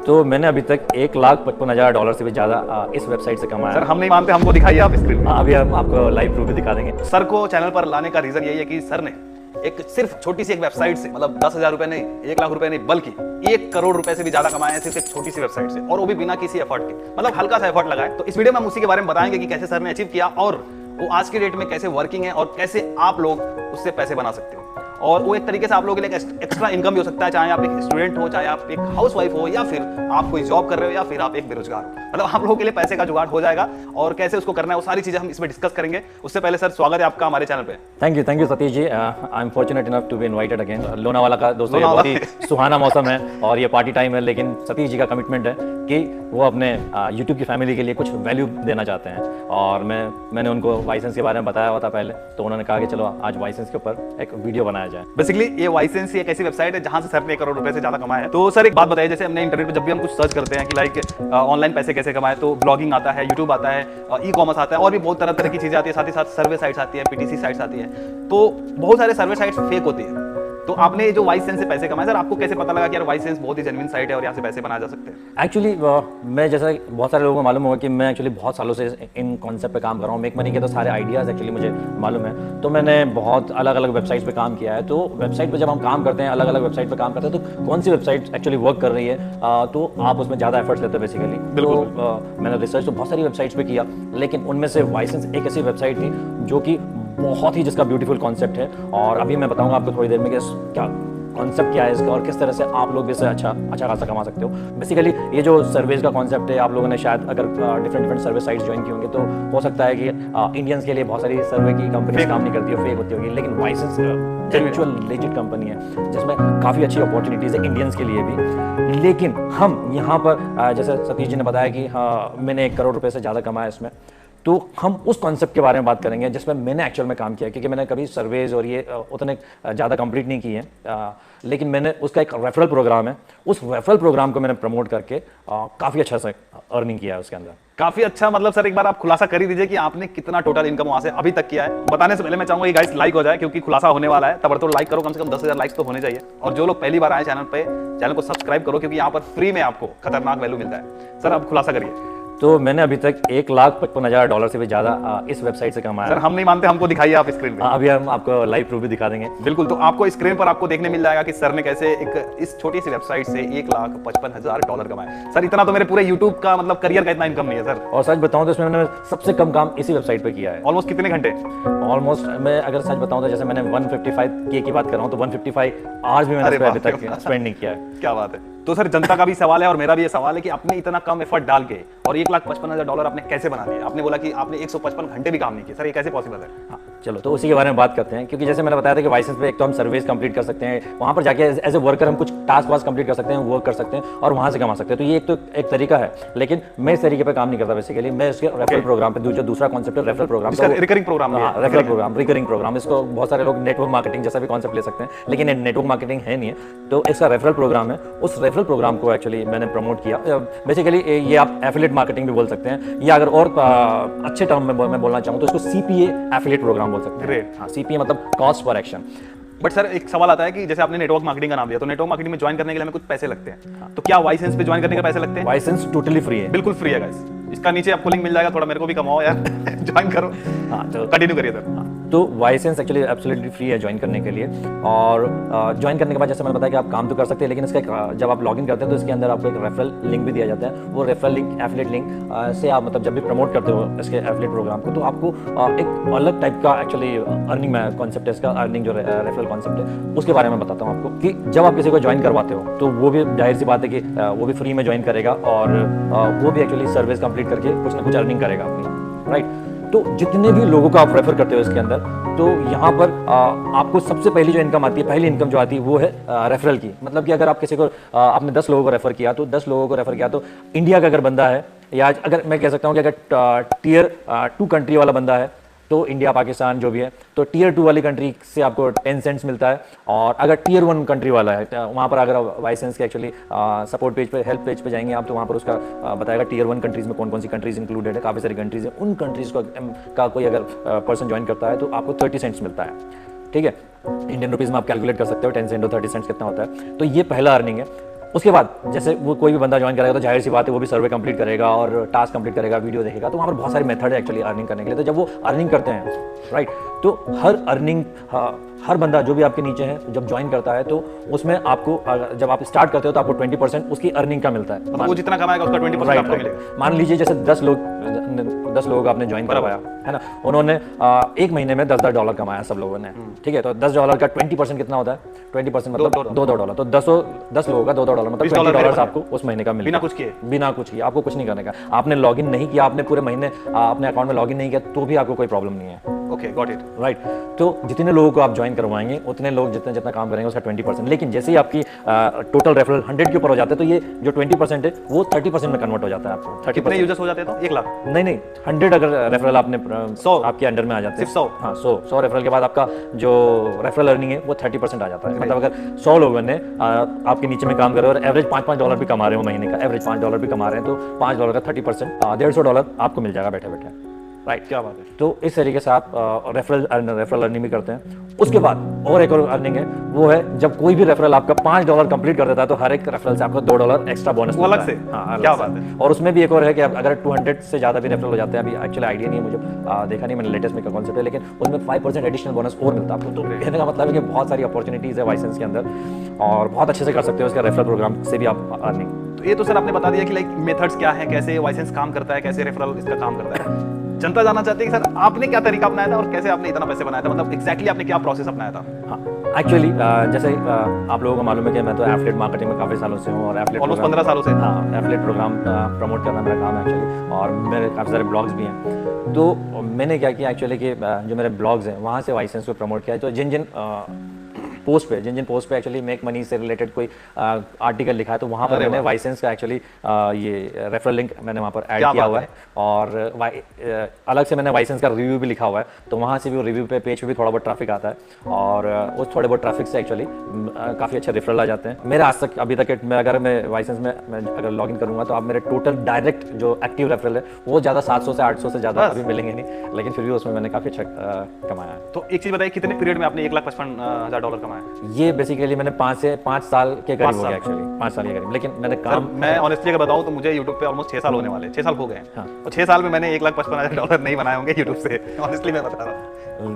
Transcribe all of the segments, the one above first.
तो मैंने अभी तक $1,55,000 से भी ज़्यादा इस वेबसाइट से कमाया। सर हम नहीं मानते, हमको दिखाइए आप स्क्रीन में। अभी हम आपको लाइव प्रूफ भी दिखा देंगे। सर को चैनल पर लाने का रीजन यही है कि सर ने एक सिर्फ छोटी सी एक वेबसाइट से, मतलब 10,000 रुपए नहीं, 1,00,000 रुपए नहीं, बल्कि 1 करोड़ रुपए से भी ज्यादा कमाए हैं सिर्फ एक छोटी सी वेबसाइट से, और वो भी बिना किसी एफर्ट के, मतलब हल्का सा एफर्ट लगाए। तो इस वीडियो में हम उसी के बारे में बताएंगे कि कैसे सर ने अचीव किया और वो आज के डेट में कैसे वर्किंग है और कैसे आप लोग उससे पैसे बना सकते हो। और वो एक तरीके से आप लोगों के लिए एक्स्ट्रा इनकम भी हो सकता है, चाहे आप एक स्टूडेंट हो, चाहे आप एक हाउसवाइफ हो, या फिर आप कोई जॉब कर रहे हो, या फिर आप एक बेरोजगार हो। मतलब आप लोगों के लिए पैसे का जुगाड़ हो जाएगा और कैसे उसको करना है वो सारी चीजें हम इसमें डिस्कस करेंगे। उससे पहले सर स्वागत है आपका हमारे चैनल पे। Thank you Satish ji. I am fortunate enough to be invited again. Lonavala का दोस्तों ये बहुत ही सुहाना मौसम है और ये पार्टी टाइम है, लेकिन सतीश जी का कमिटमेंट है कि वो अपने यूट्यूब की फैमिली के लिए कुछ वैल्यू देना चाहते हैं। और मैंने उनको वाइसेंस के बारे में बताया हुआ था पहले, तो उन्होंने कहा कि चलो आज वाइसेंस के ऊपर एक वीडियो बनाया जाए। बेसिकली ये वाइसेंस एक ऐसी वेबसाइट है जहां से सर ने 1 करोड़ रुपए से ज्यादा कमाया है। तो सर एक बात बताइए, जैसे हमने इंटरनेट पे जब भी हम कुछ सर्च करते हैं कि लाइक ऑनलाइन पैसे कैसे कमाए, तो ब्लॉगिंग आता है, यूट्यूब आता है, ई कॉमर्स आता है, और भी बहुत तरह तरह की चीजें आती है, साथ ही साथ सर्वे साइट्स आती है, पीटीसी साइट्स आती है। तो बहुत सारे सर्वे साइट्स फेक होती है। तो आपने जो वाइसेंस से पैसे कमाए, सर आपको कैसे पता लगा कि यार वाइसेंस बहुत ही जेन्युइन साइट है और यहाँ से पैसे बनाए जा सकते हैं? एक्चुअली मैं, जैसा बहुत सारे लोगों को मालूम होगा कि मैं एक्चुअली बहुत सालों से इन कॉन्सेप्ट पे काम कर रहा हूँ। मेक मनी के तो सारे आइडियाज़ एक्चुअली मुझे मालूम है। तो मैंने बहुत अलग अलग वेबसाइट्स पे काम किया है। तो वेबसाइट पे जब हम काम करते हैं, अलग अलग वेबसाइट पे काम करते हैं, तो कौन सी वेबसाइट एक्चुअली वर्क कर रही है, तो आप उसमें ज़्यादा एफर्ट्स लेते हो बेसिकली। तो मैंने रिसर्च तो बहुत सारी वेबसाइट्स पे किया, लेकिन उनमें से वाइसेंस एक ऐसी वेबसाइट थी जो कि बहुत ही, जिसका ब्यूटीफुल कॉन्सेप्ट है। और अभी मैं बताऊँगा आपको थोड़ी देर में कि क्या कॉन्सेप्ट क्या है इसका और किस तरह से आप लोग इससे अच्छा खासा कमा सकते हो। बेसिकली ये जो सर्विस का कॉन्सेप्ट है, आप लोगों ने शायद अगर डिफरेंट सर्विस साइट्स ज्वाइन की होंगे तो हो सकता है कि इंडियंस के लिए बहुत सारी सर्वे की कंपनीज काम नहीं करती हो, फेक होती होगी, लेकिन वाइसेंस एक्चुअल लेजिट कंपनी है जिसमें काफ़ी अच्छी अपॉर्चुनिटीज़ है इंडियंस के लिए भी। लेकिन हम यहाँ पर जैसे सतीश जी ने बताया कि मैंने 1 करोड़ रुपये से ज़्यादा कमाया इसमें, तो हम उस कॉन्सेप्ट के बारे में बात करेंगे जिसमें मैंने एक्चुअल में काम किया, क्योंकि मैंने कभी सर्वेज और ये उतने ज़्यादा कंप्लीट नहीं किए हैं। लेकिन मैंने उसका एक रेफरल प्रोग्राम है, उस रेफरल प्रोग्राम को मैंने प्रमोट करके काफ़ी अच्छा से अर्निंग किया है उसके अंदर। काफी अच्छा। मतलब सर एक बार आप खुलासा कर ही दीजिए कि आपने कितना टोटल इनकम वहां से अभी तक किया है। बताने से पहले मैं चाहूंगा कि गाइस लाइक हो जाए, क्योंकि खुलासा होने वाला है। तब तो लाइक करो, कम से कम 10,000 लाइक्स तो होने चाहिए। और जो लोग पहली बार आए चैनल पे, चैनल को सब्सक्राइब करो, क्योंकि यहाँ पर फ्री में आपको खतरनाक वैल्यू मिलता है। सर आप खुलासा करिए। तो मैंने अभी तक $1,55,000 से भी ज़्यादा इस वेबसाइट से कमाया। सर हम नहीं मानते, हमको दिखाइए आप स्क्रीन पे। अभी हम आपको लाइव प्रूफ भी दिखा देंगे। बिल्कुल। तो आपको स्क्रीन पर आपको देखने मिल जाएगा कि सर ने कैसे इस छोटी सी वेबसाइट से $1,55,000 कमाए। सर इतना तो मेरे पूरे यूट्यूब का मतलब करियर का इतना इनकम नहीं है सर। और सच बताऊं तो इसमें मैंने सबसे कम काम इसी वेबसाइट पे किया है। ऑलमोस्ट कितने घंटे? ऑलमोस्ट मैं अगर सच बताऊं तो जैसे मैंने 155K की बात कर रहा हूं, तो 155 आवर्स भी मैंने अभी तक स्पेंड नहीं किया है। क्या बात है। तो सर जनता का भी सवाल है और मेरा भी ये सवाल है कि आपने इतना कम एफर्ट डाल के और $1,55,000 आपने कैसे बना लिया? आपने बोला कि आपने 155 घंटे भी काम नहीं किया। सर ये कैसे पॉसिबल है? हाँ, चलो तो उसी के बारे में बात करते हैं। क्योंकि जैसे मैंने बताया था कि वाइसेंस पे एक तो हम सर्विस कंप्लीट कर सकते हैं, वहाँ पर जाके एज ए वर्कर हम कुछ टास्क वास्क कंप्लीट कर सकते हैं, वर्क कर सकते हैं और वहाँ से कमा सकते हैं। तो ये एक तरीका है, लेकिन मैं इस तरीके पर काम नहीं करता बेसिकली। मैं इसके रेफरल प्रोग्राम पे, जो दूसरा कॉन्सेप्ट है referral programme, recurring programme, referral programme, recurring programme, इसको बहुत सारे लोग नेटवर्क मार्केटिंग जैसा भी कॉन्सेप्ट ले सकते हैं, लेकिन नेटवर्क मार्केटिंग है नहीं है। तो इसका रेफरल प्रोग्राम है, उस रेफरल प्रोग्राम को एक्चुअली मैंने प्रमोट किया। बेसिकली ये आप एफिलिएट मार्केटिंग भी बोल सकते हैं, या अगर और अच्छे टर्म में मैं बोलना चाहूँ तो इसको CPA एफिलिएट प्रोग्राम बोल सकते हैं। हाँ, CPA मतलब cost per action. But sir एक सवाल आता है कि जैसे आपने नेटवर्क मार्केटिंग का नाम दिया, तो नेटवर्क मार्केटिंग में ज्वाइन करने के लिए हमें कुछ पैसे लगते हैं। तो क्या वाइसेंस पे ज्वाइन करने के पैसे लगते हैं? वाइसेंस टोटली फ्री है, बिल्कुल फ्री है गाइस। इसका नीचे आपको लिंक मिल जाएगा, थोड़ा मेरे को भी कमाओ यार। ज्वाइन करो। हाँ, तो कंटिन्यू करिए सर। तो वाइसेंस एक्चुअली एब्सोल्युटली फ्री है ज्वाइन करने के लिए। और ज्वाइन करने के बाद जैसे मैंने बताया कि आप काम तो कर सकते हैं, लेकिन इसका जब आप लॉगिन करते हैं तो इसके अंदर आपको एक रेफरल लिंक भी दिया जाता है। वो रेफरल लिंक, एफिलिएट लिंक से आप मतलब जब भी प्रमोट करते हो इसके एफिलिएट प्रोग्राम को, तो आपको एक अलग टाइप का एक्चुअली अर्निंग में कॉन्सेप्ट है इसका। अर्निंग जो रेफरल कॉन्सेप्ट है उसके बारे में बताता हूँ आपको कि जब आप किसी को ज्वाइन करवाते हो तो वो भी जाहिर सी बात है कि वो भी फ्री में ज्वाइन करेगा और वो भी एक्चुअली सर्विस कंप्लीट करके कुछ ना कुछ अर्निंग करेगा अपनी, राइट। तो जितने भी लोगों को आप रेफर करते हो इसके अंदर, तो यहाँ पर आपको सबसे पहली जो इनकम आती है, पहली इनकम जो आती है वो है रेफरल की। मतलब कि अगर आप किसी को आपने 10 लोगों को रेफर किया, तो 10 लोगों को रेफर किया, तो इंडिया का अगर बंदा है, या अगर मैं कह सकता हूँ कि अगर टियर 2 कंट्री वाला बंदा है, तो इंडिया, पाकिस्तान जो भी है, तो टियर 2 वाली कंट्री से आपको 10 सेंट्स मिलता है। और अगर टियर 1 कंट्री वाला है, वहाँ पर अगर वाइसेंस के एक्चुअली सपोर्ट पेज पे, हेल्प पेज पे जाएंगे आप, तो वहाँ पर उसका बताएगा टियर 1 कंट्रीज़ में कौन कौन सी कंट्रीज़ इंक्लूडेड है। काफ़ी सारी कंट्रीज़ है, उन कंट्रीज़ का कोई अगर पर्सन ज्वाइन करता है तो आपको 30 सेंट्स मिलता है, ठीक है। इंडियन रुपीज़ में आप कैलकुलेट कर सकते हो 10 सेंट और 30 सेंट्स कितना होता है। तो ये पहला अर्निंग है। उसके बाद जैसे वो कोई भी बंदा ज्वाइन करेगा तो जाहिर सी बात है वो भी सर्वे कंप्लीट करेगा और टास्क कंप्लीट करेगा, वीडियो देखेगा, तो वहाँ पर बहुत सारे मेथड है एक्चुअली अर्निंग करने के लिए। तो जब वो अर्निंग करते हैं राइट, तो हर बंदा जो भी आपके नीचे है जब ज्वाइन करता है तो उसमें आपको जब आप स्टार्ट करते हो तो आपको 20% उसकी अर्निंग का मिलता है। मतलब वो जितना कमाएगा उसका 20% आपको मिलेगा। मान लीजिए जैसे 10 लोग आपने ज्वाइन करवाया है ना, उन्होंने एक महीने में $10 कमाया सब लोगों ने, ठीक है। तो $10 का 20% कितना होता है? 20% मतलब $2। तो 10 लोगों का $2 मतलब $20 आपको उस महीने का मिलेगा बिना कुछ किए। बिना कुछ किए, आपको कुछ नहीं करने का। आपने लॉगिन नहीं किया, आपने पूरे महीने अपने अकाउंट में लॉगिन नहीं किया तो भी आपको कोई प्रॉब्लम नहीं है। Okay, got it, right. तो जितने लोगों को आप ज्वाइन करवाएंगे उतने लोग जितना काम करेंगे उसका 20%। लेकिन जैसे ही आपकी टोटल रेफरल 100 के ऊपर हो जाते हैं तो ये जो 20% है वो 30% में कन्वर्ट हो जाता है आपको। 30% यूजर्स हो जाते हैं तो 1 लाख नहीं 100 अगर रेफरल आपने 100 आपके अंडर में आ जाते हैं, सिर्फ 100। हाँ 100 रेफरल के बाद आपका जो रेफरल अर्निंग है वो 30% आ जाता है। मतलब अगर 100 लोगों ने आपके नीचे में काम करे और एवरेज $5 भी कमा रहे हो महीने का, एवरेज $5 भी कमा रहे हैं तो $5 का 30% $150 आपको मिल जाएगा बैठे बैठे। राइट, क्या बात है। तो इस तरीके से आप रेफरल अर्निंग भी करते हैं। उसके बाद और एक और अर्निंग है, वो है जब कोई भी रेफरल आपका $5 कंप्लीट कर देता है तो हर एक रेफरल से आपको $2 एक्स्ट्रा बोनस अलग से। हाँ, क्या बात है। और उसमें भी एक और है कि अगर 200 से ज्यादा भी रेफरल हो जाते हैं, अभी एक्चुअली आइडिया नहीं है मुझे, देखा नहीं मैंने लेटेस्ट में क्या कॉन्सेप्ट है, लेकिन उसमें 5% एडिशनल बोनस और मिलता है आपको। तो कहने का मतलब है कि बहुत सारी अपॉर्चुनिटीज है वाइसेंस के अंदर और बहुत अच्छे से कर सकते हो उसका रेफरल प्रोग्राम से भी आप अर्निंग। तो ये तो सर आपने बता दिया कि लाइक मेथड्स क्या है, कैसे वाइसेंस काम करता है, कैसे रेफरल इसका काम करता है। जनता जानना चाहती है कि सर आपने क्या तरीका अपनाया था और कैसे आपने इतना पैसे बनाया था, मतलब एग्जैक्टली आपने क्या प्रोसेस अपनाया था? हाँ, एक्चुअली जैसे आप लोगों को मालूम है कि मैं तो एफिलिएट मार्केटिंग में काफ़ी सालों से हूँ और एफिलिएट ऑलमोस्ट 15 सालों से। हाँ, एफिलिएट प्रोग्राम प्रमोट करना मेरा काम है एक्चुअली, और मेरे काफ़ी सारे ब्लॉग्स भी हैं। तो मैंने क्या किया एक्चुअली कि जो मेरे ब्लॉग्स हैं वहाँ से वाइसेंस को प्रमोट किया। तो जिन जिन पोस्ट पे एक्चुअली मेक मनी से रिलेटेड कोई आर्टिकल लिखा है तो वहाँ पर मैंने वाइसेंस का एक्चुअली ये रेफरल लिंक मैंने वहाँ पर ऐड किया हुआ है, और अलग से मैंने वाइसेंस का रिव्यू भी लिखा हुआ है। तो वहाँ से भी रिव्यू पे पेज पे भी थोड़ा बहुत ट्रैफिक आता है और उस थोड़े बहुत ट्रैफिक से एक्चुअली काफ़ी अच्छे रेफरल आ जाते हैं। मेरे आज तक अभी तक अगर मैं वाइसेंस में अगर लॉग इन करूँगा तो आप मेरे टोटल डायरेक्ट जो एक्टिव रेफरल है वो ज़्यादा 700 से 800 से ज़्यादा अभी मिलेंगे नहीं, लेकिन फिर भी उसमें मैंने काफ़ी अच्छा कमाया है। तो एक चीज़ बताइए, कितने पीरियड में आपने $1,55,000 कमाया? ये बेसिकली मैंने 5 साल के करीब हो गया एक्चुअली, 5 साल के करीब। लेकिन मैंने काम, मैं ऑनेस्टली अगर बताऊं तो मुझे YouTube पे ऑलमोस्ट 6 साल होने वाले, 6 साल हो गए हैं। हाँ। और 6 साल में मैंने $1,55,000 नहीं बनाए होंगे YouTube से, ऑनेस्टली मैं बता रहा हूँ।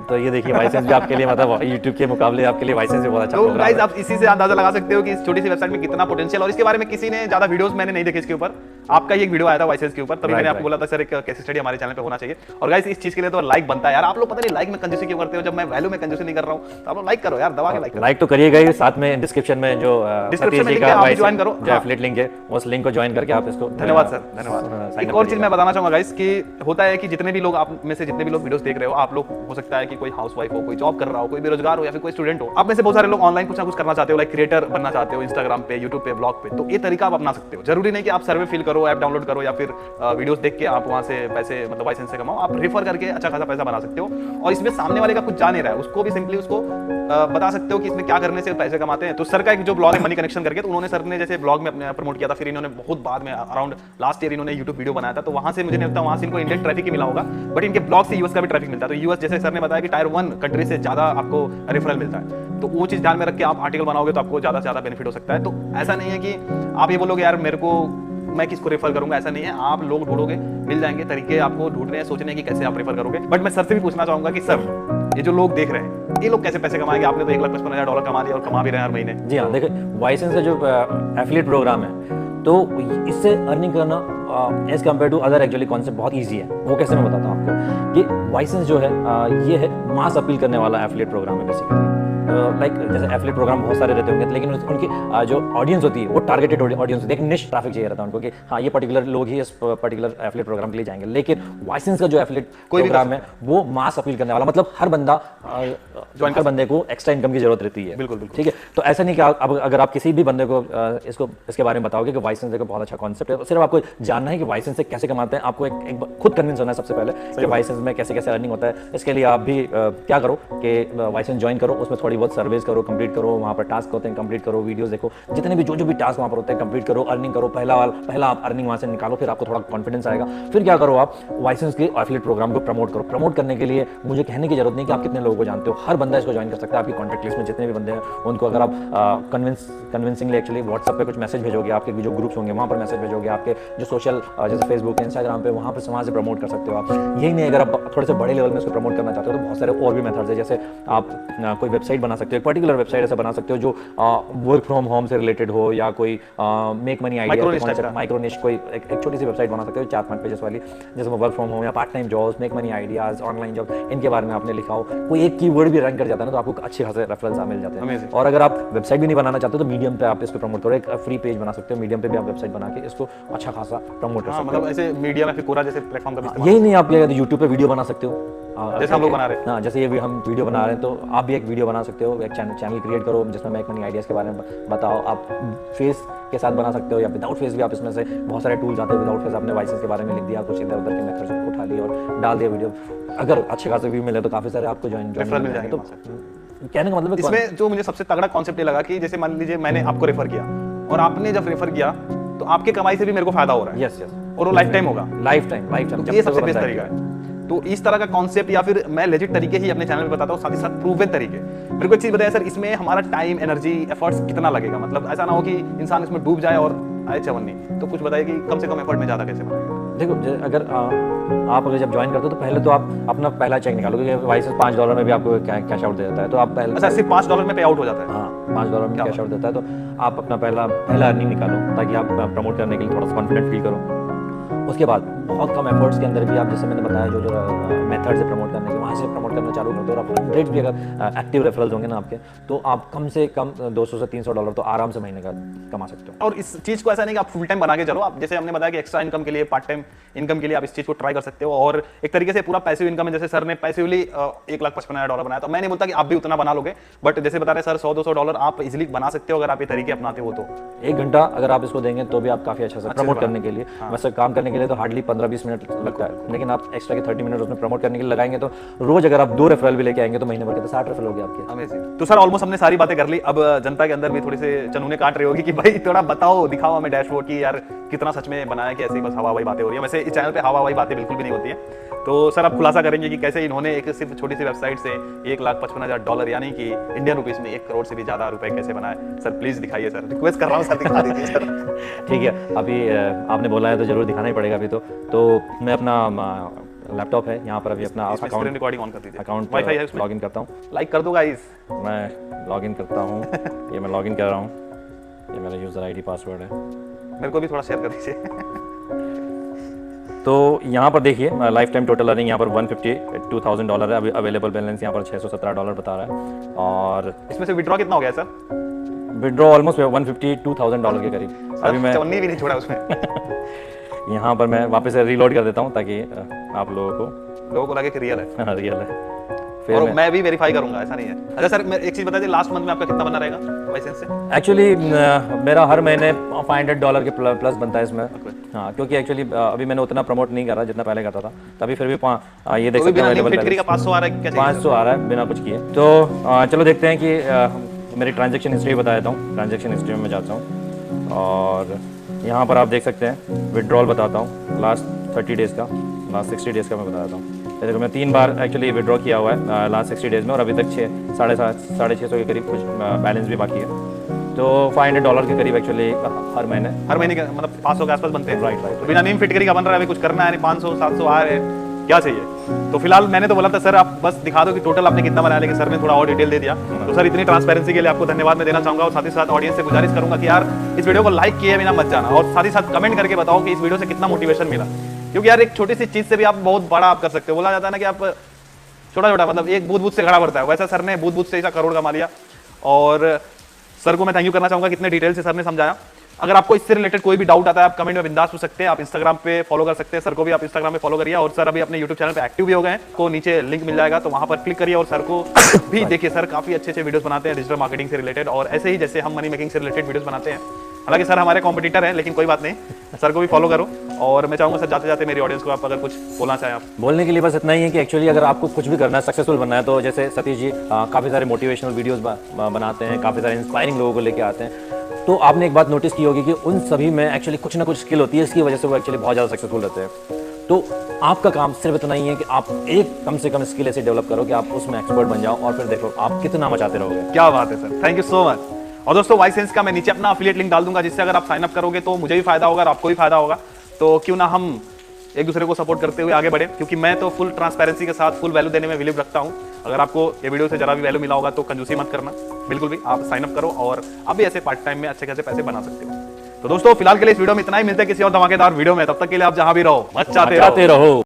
तो ये देखिए वाइसेंस भी आपके लिए मतलब YouTube के मुकाबले आपके लिए वाइसेंस भी बहुत अच्छा तो प्रोग्राम गाइस है। आप इसी से अंदाजा लगा सकते हो कि इस छोटी सी वेबसाइट में कितना पोटेंशियल, और इसके बारे में किसी ने ज्यादा वीडियोस मैंने नहीं देखे इसके ऊपर। आपका ही एक वीडियो आया था वाइसेंस के ऊपर, तभी मैंने आपको बोला था सर एक केस स्टडी हमारे चैनल पे होना चाहिए। और गाइस इस चीज के लिए तो लाइक बनता है यार। आप लोग पता नहीं लाइक में कंजूसी क्यों करते हो, जब मैं वैल्यू में कंजूसी नहीं कर रहा हूं तो आप लोग लाइक करो यार, दबा के लाइक तो करिएगा ही। साथ में डिस्क्रिप्शन में जो डिस्क्रिप्शन में लिंक है, आप ज्वाइन करो, जो एफिलिएट लिंक है उस लिंक को ज्वाइन करके आप इसको। धन्यवाद सर, धन्यवाद। एक और चीज मैं बताना चाहूंगा गाइस कि होता है कि जितने भी लोग आप में से जितने भी लोग वीडियोस देख रहे हो, आप लोग हो सकता है कि कोई हाउसवाइफ हो, कोई जॉब कर रहा हो, कोई बेरोजगार हो या फिर कोई स्टूडेंट हो। आप में से बहुत सारे लोग ऑनलाइन कुछ ना कुछ करना चाहते हो, लाइक क्रिएटर बनना चाहते हो, इंस्टाग्राम पे, यूट्यूब पे, ब्लॉग पे। तो ये तरीका आप अपना सकते हो। जरूरी नहीं कि आप सर्वे फिल करो, ऐप डाउनलोड करो या फिर वीडियोस देख के आप वहां से पैसे मतलब वाइसेंस से कमाओ। आप रेफर करके अच्छा खासा पैसा बना सकते हो। और इसमें सामने वाले का कुछ जा नहीं रहा है, उसको भी सिंपली उसको बता सकते हो कि इसमें क्या करने से पैसे कमाते हैं। तो सर का एक जो ब्लॉग है मनी कनेक्शन करके, तो उन्होंने सर ने जैसे ब्लॉग में अपने प्रमोट किया था, फिर इन्होंने बहुत बाद में अराउंड लास्ट ईयर इन्होंने यूट्यूब वीडियो बनाया था। तो वहां से मुझे नहीं लगता वहां से इनको इंडियन ट्रैफिक ही मिला होगा, बट इनके ब्लॉग से यूएस का भी ट्रैफिक मिलता है। तो यूएस जैसे सर ने बताया कि टायर 1 कंट्री से ज्यादा आपको रेफरल मिलता है। तो वो चीज ध्यान में रख के आप आर्टिकल बनाओगे तो आपको ज्यादा से ज्यादा बेनिफिट हो सकता है। तो ऐसा नहीं है कि आप ये बोलोगे यार मेरे को मैं किसको रेफर करूंगा, ऐसा नहीं है। आप लोग ढूंढोगे, मिल जाएंगे तरीके, आपको ढूंढने हैं, सोचने की कैसे आप रेफर करोगे। बट मैं सर से भी पूछना चाहूंगा कि सर ये जो लोग देख रहे हैं ये लोग कैसे पैसे कमाएंगे? आपने तो $1,55,000 कमा लिया और कमा भी रहे हैं हर महीने। जी हाँ, देखिए वाइसेंस का जो एफिलिएट प्रोग्राम है तो इससे अर्निंग करना as compare to other actually concept बहुत ईजी है। वो कैसे मैं बताता हूँ आपको कि वाइसेंस जो है ये है मास अपील करने वाला एफिलिएट प्रोग्राम है बेसिकली। लाइक जैसे एफिलिएट प्रोग्राम बहुत सारे रहते होंगे, लेकिन उनकी जो ऑडियंस होती है वो टारगेटेड ऑडियंस होती है, एक निश ट्रैफिक चाहिए रहता है उनको कि हाँ ये पर्टिकुलर लोग ही इस पर्टिकुलर एफिलिएट प्रोग्राम के लिए जाएंगे। लेकिन वाइसेंस का जो एफिलिएट प्रोग्राम है वो मास अपील करने वाला, मतलब हर बंदे को एक्स्ट्रा इनकम की जरूरत रहती है। बिल्कुल ठीक है। तो ऐसा नहीं कि अगर आप किसी भी बंदे को इसके बारे में बताओगे कि वाइसेंस देखो बहुत अच्छा कॉन्सेप्ट है, सिर्फ आपको जानना है कि वाइसेंस से कैसे कमाते हैं। आपको एक खुद कन्विंस होना है सबसे पहले कि वाइसेंस में कैसे कैसे अर्निंग होता है। इसके लिए आप भी क्या करो कि वाइसेंस ज्वाइन करो, उसमें थोड़ी बहुत सर्वेस करो, कंप्लीट करो, वहाँ पर टास्क होते हैं कंप्लीट करो, वीडियोस देखो, जितने भी जो भी टास्क वहाँ पर होते हैं कंप्लीट करो, अर्निंग करो, पहला आप अर्निंग वहाँ से निकालो, फिर आपको थोड़ा कॉन्फिडेंस आएगा। फिर क्या करो, आप वाइसेंस के एफिलिएट प्रोग्राम को प्रमोट करो। प्रमोट करने के लिए मुझे कहने की जरूरत नहीं कि आप कितने लोगों को जानते हो, हर बंदा इसको ज्वाइन कर सकता है। आपकी कॉन्टैक्ट लिस्ट में जितने भी बंदे हैं उनको अगर आप कन्विंसिंगली एक्चुअली व्हाट्सएप पे कुछ मैसेज भेजोगे, आपके जो ग्रुप्स होंगे वहाँ पर मैसेज भेजोगे, आपके जो सोशल जैसे फेसबुक, इंस्टाग्राम पे, वहाँ पर समाज से प्रमोट कर सकते हो आप। यही नहीं, अगर आप थोड़े से बड़े लेवल में इसको प्रमोट करना चाहते हो तो बहुत सारे और भी मेथड्स है। जैसे आप कोई वेबसाइट बना सकते हो, एक पर्टिकुलर वेबसाइट ऐसा बना सकते हो जो वर्क फ्रॉम होम से रिलेटेड हो, या कोई मेक मनी आइडिया, माइक्रो निश, कोई एक छोटी सी वेबसाइट बना सकते हो 4-5 पेजेस वाली, जैसे वर्क फ्रॉम होम या part time jobs, make money ideas, online job, इनके बारे में आपने लिखा हो। कोई एक कीवर्ड भी रैंक कर जाता है ना, तो आपको अच्छे खासे रेफरेंस मिल जाते हैं। और अगर आप वेबसाइट भी नहीं बनाना चाहते तो मीडियम पे आप इसको प्रमोट करो, एक फ्री पेज बना सकते हो, मीडियम पे भी आप वेबसाइट बना के इसको अच्छा खासा प्रमोट कर सकते हो। मतलब ऐसे मीडिया में फिर पूरा जैसे प्लेटफॉर्म का भी यही नहीं, आप यूट्यूब पे वीडियो बना सकते हो, जैसे हम लोग बना रहे हैं। हाँ, जैसे ये भी हम वीडियो बना रहे हैं, तो आप भी एक वीडियो बना सकते हो, एक चैनल क्रिएट करो जिसमें मेक मनी आइडियाज़ के बारे में बताओ। आप फेस के साथ बना सकते हो या विदाउट फेस भी, आप इसमें से बहुत सारे टूल्स आते हैं। विदाउट फेस आपने वाइसेंस के बारे में लिख दिया, कुछ इधर उधर के मेथड्स उठा लिए और डाल दिया वीडियो। अगर अच्छे खासे व्यू मिले तो काफ़ी सारे आपको ज्वाइन मिल जाएंगे। तो कहने का मतलब इसमें जो मुझे सबसे तगड़ा कॉन्सेप्ट ये लगा कि जैसे मान लीजिए मैंने आपको रेफर किया और आपने जब रेफर किया तो आपके कमाई से भी मेरे को फायदा हो रहा है। यस, और वो लाइफ टाइम होगा, लाइफ टाइम। ये सबसे बेस्ट तरीका है। तो इस तरह का कॉन्सेप्ट, या फिर मैं लेजिट तरीके ही अपने चैनल पे बताता हूँ, साथ ही साथ प्रूवन तरीके। मेरे को एक चीज बताया सर, इसमें हमारा टाइम, एनर्जी, एफर्ट्स कितना लगेगा, मतलब ऐसा ना हो कि इंसान इसमें डूब जाए और आए चवन्नी। तो कुछ बताइए कि कम से कम एफर्ट में ज्यादा कैसे बनाएगा। देखो, अगर आप जब ज्वाइन करते हो तो पहले तो आप अपना पहला चेक निकालो, क्योंकि वाइसेस $5 में भी आपको कैश आउट दे देता है। तो आप पहले, अच्छा, सिर्फ $5 में पे आउट हो जाता है? हाँ, $5 में कैश आउट देता है। तो आप अपना पहला अर्निंग निकालो ताकि आप प्रमोट करने के लिए थोड़ा सा कॉन्फिडेंट फील करो। उसके बाद बहुत कम एफर्ट्स के अंदर भी आप, जैसे मैंने बताया, जो मेथड से प्रमोट करने के, वहाँ से प्रमोट करना चालू करते हो और आप 100 भी अगर एक्टिव रेफरल्स होंगे ना आपके, तो आप कम से कम $200 से $300 तो आराम से महीने का कमा सकते हो। और इस चीज़ को ऐसा नहीं कि आप फुल टाइम बना के चलो, आप जैसे हमने बताया कि एक्स्ट्रा इनकम के लिए, पार्ट टाइम इनकम के लिए आप इस चीज़ को ट्राई कर सकते हो। और एक तरीके से पूरा पैसिव इनकम है। जैसे सर ने पैसिवली $1,55,000 बनाया, तो मैं नहीं बोलता कि आप भी उतना बना लोगे, बट जैसे बता रहे सर, $100-200 आप इजिली बना सकते हो अगर आप ये तरीके अपनाते हो। तो 1 घंटा अगर आप इसको देंगे तो भी आप काफ़ी अच्छा से प्रमोट करने के लिए, वैसे काम करने के लिए तो हार्डली 15-20 मिनट लगता है, लेकिन आप एक्स्ट्रा के 30 मिनट उसमें प्रमोट करने के लिए लगाएंगे तो रोज अगर आप 2 रेफरल भी लेके आएंगे तो महीने भर के तो 60 रेफरल हो गए आपके। अमेजिंग। तो सर ऑलमोस्ट हमने सारी बातें कर ली। अब जनता के अंदर भी थोड़ी से चनूने काट रही होगी कि भाई थोड़ा बताओ, दिखाओ हमें डैशबोर्ड की यार कितना सच में बनाया कि ऐसे ही बस हवा हवाई बातें हो रही है। वैसे इस चैनल पे हवा हवाई बातें बिल्कुल भी नहीं होती है। तो सर आप खुलासा करेंगे कि कैसे इन्होंने एक सिर्फ छोटी सी वेबसाइट से $1,55,000 यानी कि इंडियन रुपीस में 1 करोड़ से भी ज्यादा रुपए कैसे बनाए। सर प्लीज दिखाइए सर, रिक्वेस्ट कर रहा हूँ सर, दिखा दीजिए सर। ठीक है, अभी आपने बोला है तो जरूर दिखाना ही पड़ेगा। अभी तो मैं अपना लैपटॉप है यहाँ पर, अभी अपना अकाउंट रिकॉर्डिंग ऑन कर दीजिए, अकाउंट वाईफाई है उसमें, लॉगिन करता हूँ। लाइक कर दो गाइस। मैं लॉगिन करता हूँ, ये मैं लॉगिन कर रहा हूँ, ये मेरा यूजर आईडी पासवर्ड है। मेरे को भी थोड़ा शेयर कर दीजिए। तो यहाँ पर देखिए लाइफ टाइम टोटल अर्निंग यहाँ पर $152,000 है। अभी अवेलेबल बैलेंस यहाँ पर $617 बता रहा है। और इसमें से विड्रॉ कितना हो गया सर? विड्रॉ ऑलमोस्ट $152,000 के करीब। अभी मैं चवन्नी भी नहीं छोड़ा उसमें। यहाँ पर मैं वापस से रीलोड कर देता हूँ ताकि आप लोगों को लगे कि रियल है। हाँ, रियल है। और मैं भी वेरीफाई करूंगा, ऐसा नहीं है। अच्छा सर, मैं एक चीज बता दीजिए, लास्ट मंथ में आपका कितना बना रहेगा लाइसेंस से? एक्चुअली मेरा हर महीने $500 के प्लस बनता है इसमें। हाँ, क्योंकि एक्चुअली अभी मैंने उतना प्रमोट नहीं करा जितना पहले करता था, तभी फिर भी ये देख सकते हैं 500 आ रहा है। 500 आ रहा है बिना कुछ किए। तो चलो देखते हैं कि मेरी ट्रांजेक्शन हिस्ट्री बता देता हूँ। ट्रांजेक्शन हिस्ट्री में मैं जाता हूँ और यहाँ पर आप देख सकते हैं विड्रॉल बताता हूँ, लास्ट 30 डेज़ का, लास्ट 60 डेज़ का मैं बता देता हूँ। देखो मैं 3 बार एक्चुअली विड्रॉ किया हुआ है लास्ट 60 डेज़ में, और अभी तक 600-650 के करीब कुछ बैलेंस भी बाकी है। तो $500 के करीब एक्चुअली हर महीने का मतलब 500 के आसपास बनते हैं। राइट। तो बिना नीम फिटकरी का बन रहा है, अभी कुछ करना है नहीं, 500-700 आ रहे हैं, क्या चाहिए? तो फिलहाल मैंने तो बोला था सर आप बस दिखा दो कि टोटल आपने कितना बनाया, लेकिन सर ने थोड़ा और डिटेल दे दिया। तो सर इतनी ट्रांसपेरेंसी के लिए आपको धन्यवाद मैं देना चाहूंगा। और साथ ही साथ ऑडियंस से गुजारिश करूंगा कि यार इस वीडियो को लाइक किए बिना मत जाना, और साथ ही साथ कमेंट करके बताओ कि इस वीडियो से कितना मोटिवेशन मिला। क्योंकि यार एक छोटी सी चीज से भी आप बहुत बड़ा आप कर सकते हो। बोला जाता है ना कि आप छोटा मतलब एक बूंद से घड़ा भरता है, वैसा सर ने बूंद से ऐसा करोड़ कमा लिया। और सर को मैं थैंक यू करना चाहूंगा, कितने डिटेल से सर ने समझाया। अगर आपको इससे रिलेटेड कोई भी डाउट आता है आप कमेंट में बिंदास पूछ सकते हैं। आप इंस्टाग्राम पे फॉलो कर सकते हैं, सर को भी आप इंस्टाग्राम पे फॉलो करिए। और सर अभी अपने यूट्यूब चैनल पे एक्टिव भी हो गए हैं, को नीचे लिंक मिल जाएगा, तो वहां पर क्लिक करिए और सर को भी देखिए। सर काफी अच्छे वीडियोस बनाते हैं डिजिटल मार्केटिंग से रिलेटेड, और ऐसे ही जैसे हम मनी मेकिंग से रिलेटेड वीडियोस बनाते हैं। हालांकि सर हमारे कॉम्पिटिटर हैं, लेकिन कोई बात नहीं, सर को भी फॉलो करो। और मैं चाहूंगा सर जाते जाते मेरी ऑडियंस को आप अगर कुछ बोलना चाहें आप। बोलने के लिए बस इतना ही है कि एक्चुअली अगर आपको कुछ भी करना है, सक्सेसफुल बनना है, तो जैसे सतीश जी काफ़ी सारे मोटिवेशनल वीडियोस बनाते हैं, काफ़ी सारे इंस्पायरिंग लोगों को लेके आते हैं। तो आपने एक बात नोटिस की होगी कि उन सभी में एक्चुअली कुछ ना कुछ स्किल होती है, इसकी वजह से वो एक्चुअली बहुत ज़्यादा सक्सेसफुल रहते हैं। तो आपका काम सिर्फ इतना ही है कि आप एक कम से कम स्किल ऐसे डेवलप करो कि आप उसमें एक्सपर्ट बन जाओ, और फिर देखो आप कितना मचाते रहोगे। क्या बात है sir, thank you so much. और दोस्तों वाई सेंस का मैं नीचे अपना अफिलिएट लिंक डाल दूंगा, जिससे अगर आप साइन अप करोगे तो मुझे भी फायदा होगा और आपको भी फायदा होगा। तो क्यों ना हम एक दूसरे को सपोर्ट करते हुए आगे बढ़े, क्योंकि मैं तो फुल ट्रांसपेरेंसी के साथ फुल वैल्यू देने में बिलीव रखता हूं। अगर आपको ये वीडियो से जरा भी वैल्यू मिला होगा तो कंजूसी मत करना, बिल्कुल भी। आप साइन अप करो और आप भी ऐसे पार्ट टाइम में अच्छे खासे पैसे बना सकते हो। तो दोस्तों फिलहाल के लिए इस वीडियो में इतना ही, मिलते हैं किसी और धमाकेदार वीडियो में। तब तक के लिए आप जहां भी रहो मचाते रहो।